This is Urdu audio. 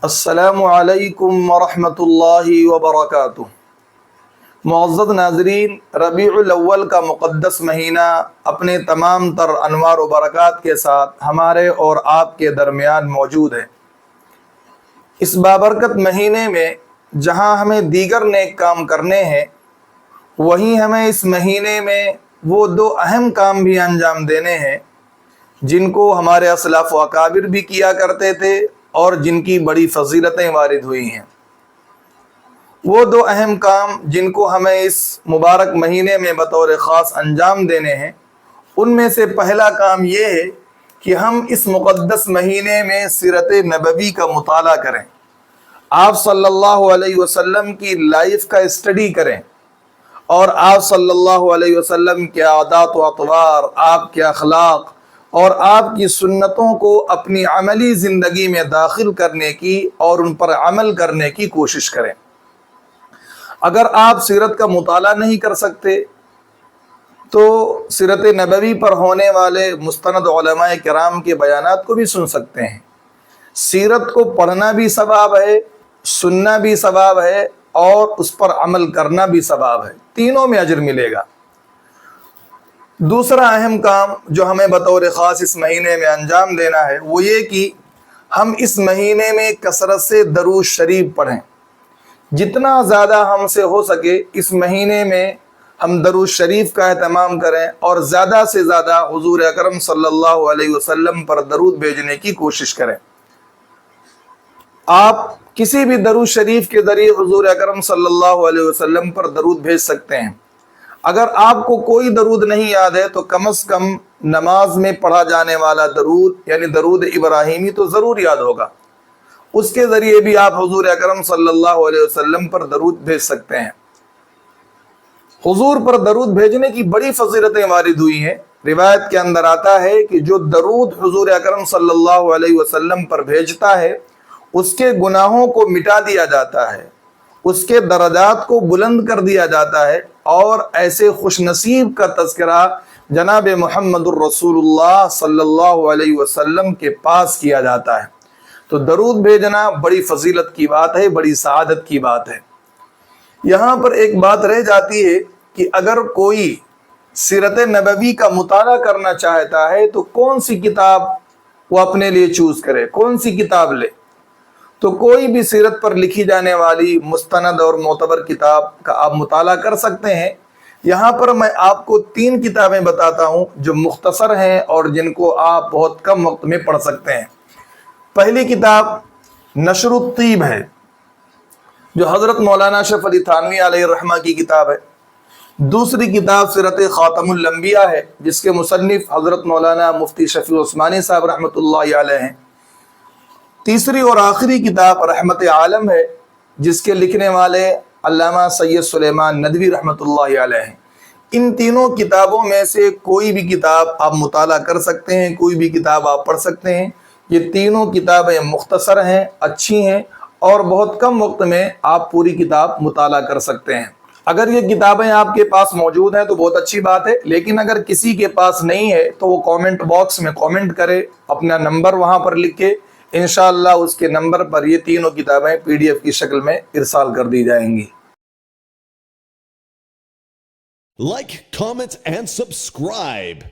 السلام علیکم ورحمۃ اللہ وبرکاتہ۔ معزز ناظرین، ربیع الاول کا مقدس مہینہ اپنے تمام تر انوار و برکات کے ساتھ ہمارے اور آپ کے درمیان موجود ہے۔ اس بابرکت مہینے میں جہاں ہمیں دیگر نیک کام کرنے ہیں، وہیں ہمیں اس مہینے میں وہ دو اہم کام بھی انجام دینے ہیں جن کو ہمارے اسلاف و اکابر بھی کیا کرتے تھے اور جن کی بڑی فضیلتیں وارد ہوئی ہیں۔ وہ دو اہم کام جن کو ہمیں اس مبارک مہینے میں بطور خاص انجام دینے ہیں، ان میں سے پہلا کام یہ ہے کہ ہم اس مقدس مہینے میں سیرت نبوی کا مطالعہ کریں، آپ صلی اللہ علیہ وسلم کی لائف کا اسٹڈی کریں اور آپ صلی اللہ علیہ وسلم کے عادات و اطوار، آپ کے اخلاق اور آپ کی سنتوں کو اپنی عملی زندگی میں داخل کرنے کی اور ان پر عمل کرنے کی کوشش کریں۔ اگر آپ سیرت کا مطالعہ نہیں کر سکتے تو سیرت نبوی پر ہونے والے مستند علماء کرام کے بیانات کو بھی سن سکتے ہیں۔ سیرت کو پڑھنا بھی ثواب ہے، سننا بھی ثواب ہے اور اس پر عمل کرنا بھی ثواب ہے، تینوں میں اجر ملے گا۔ دوسرا اہم کام جو ہمیں بطور خاص اس مہینے میں انجام دینا ہے وہ یہ کہ ہم اس مہینے میں کثرت سے درود شریف پڑھیں۔ جتنا زیادہ ہم سے ہو سکے اس مہینے میں ہم درود شریف کا اہتمام کریں اور زیادہ سے زیادہ حضور اکرم صلی اللہ علیہ وسلم پر درود بھیجنے کی کوشش کریں۔ آپ کسی بھی درود شریف کے ذریعے حضور اکرم صلی اللہ علیہ وسلم پر درود بھیج سکتے ہیں۔ اگر آپ کو کوئی درود نہیں یاد ہے تو کم از کم نماز میں پڑھا جانے والا درود یعنی درود ابراہیمی تو ضرور یاد ہوگا، اس کے ذریعے بھی آپ حضور اکرم صلی اللہ علیہ وسلم پر درود بھیج سکتے ہیں۔ حضور پر درود بھیجنے کی بڑی فضیلتیں وارد ہوئی ہیں۔ روایت کے اندر آتا ہے کہ جو درود حضور اکرم صلی اللہ علیہ وسلم پر بھیجتا ہے اس کے گناہوں کو مٹا دیا جاتا ہے، اس کے درجات کو بلند کر دیا جاتا ہے اور ایسے خوش نصیب کا تذکرہ جناب محمد الرسول اللہ صلی اللہ علیہ وسلم کے پاس کیا جاتا ہے۔ تو درود بھیجنا بڑی فضیلت کی بات ہے، بڑی سعادت کی بات ہے۔ یہاں پر ایک بات رہ جاتی ہے کہ اگر کوئی سیرت نبوی کا مطالعہ کرنا چاہتا ہے تو کون سی کتاب وہ اپنے لیے چوز کرے، کون سی کتاب لے؟ تو کوئی بھی سیرت پر لکھی جانے والی مستند اور معتبر کتاب کا آپ مطالعہ کر سکتے ہیں۔ یہاں پر میں آپ کو 3 کتابیں بتاتا ہوں جو مختصر ہیں اور جن کو آپ بہت کم وقت میں پڑھ سکتے ہیں۔ پہلی کتاب نشر الطیب ہے جو حضرت مولانا اشرف علی تھانوی علیہ الرحمہ کی کتاب ہے۔ دوسری کتاب سیرت خاتم الانبیاء ہے جس کے مصنف حضرت مولانا مفتی شفیع عثمانی صاحب رحمۃ اللہ علیہ ہیں۔ تیسری اور آخری کتاب رحمت عالم ہے جس کے لکھنے والے علامہ سید سلیمان ندوی رحمۃ اللہ علیہ ہیں۔ ان تینوں کتابوں میں سے کوئی بھی کتاب آپ مطالعہ کر سکتے ہیں، کوئی بھی کتاب آپ پڑھ سکتے ہیں۔ یہ تینوں کتابیں مختصر ہیں، اچھی ہیں اور بہت کم وقت میں آپ پوری کتاب مطالعہ کر سکتے ہیں۔ اگر یہ کتابیں آپ کے پاس موجود ہیں تو بہت اچھی بات ہے، لیکن اگر کسی کے پاس نہیں ہے تو وہ کامنٹ باکس میں کامنٹ کرے، اپنا نمبر وہاں پر لکھ کے انشاءاللہ اس کے نمبر پر یہ تینوں کتابیں PDF کی شکل میں ارسال کر دی جائیں گی۔ Like, comment, and subscribe.